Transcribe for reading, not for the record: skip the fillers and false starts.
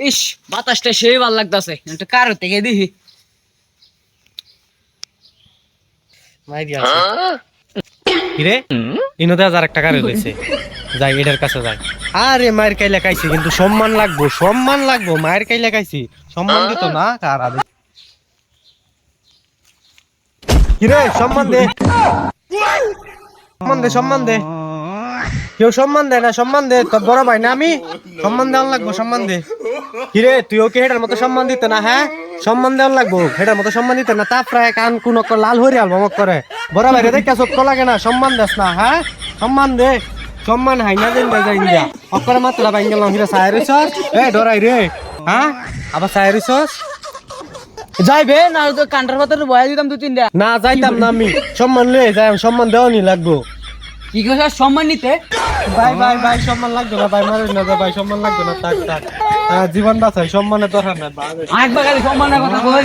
ইস বাতাসটা সেই ভালো লাগতেছে একটা কার থেকে দেখি কিরে ইনোদে 1000 টাকা রয়েছে যাই এটার কাছে যাই আরে মায়ের কাইলে খাইছি কিন্তু সম্মান লাগবো মায়ের কাইলে খাইছি সম্মান দিত না কার আদে কিরে সম্মান দে সম্মান দে কেউ সম্মান দেয় না সম্মান দে তোর বড় ভাই না আমি সম্মান দেওয়ান লাগবো সম্মান দে কিরে তুই ওকে হেটার মতো সম্মান দিতে না হ্যাঁ সম্মান দেওয়ান লাগবো হেটার মতো সম্মান দিতে না তা প্রায় কান কোন লাল হরিয়াল ভমক করে বড় ভাই রে দেখা চোখ লাগে না সম্মান দেস না হ্যাঁ সম্মান দে সম্মান হাই না দেন যাই ইন্ডিয়া অকরে মাত্র ভাই গেল হিরা সাইরিস এ ডরাই রে হ্যাঁ আবার সাইরিস যাইবে না তো কান্টার পাতার বয়া দিতাম 2-3টা না যাইতাম না আমি সম্মান লয়ে যাই সম্মান দেওয়ানি লাগবো কি কথা সম্মান নিতে ভাই সম্মান লাগবে না ভাই মারেন না ভাই সম্মান লাগবে না থাক জীবন বাঁচাই সম্মানের দরকার নাই আরেকবার খালি সম্মানের কথা কই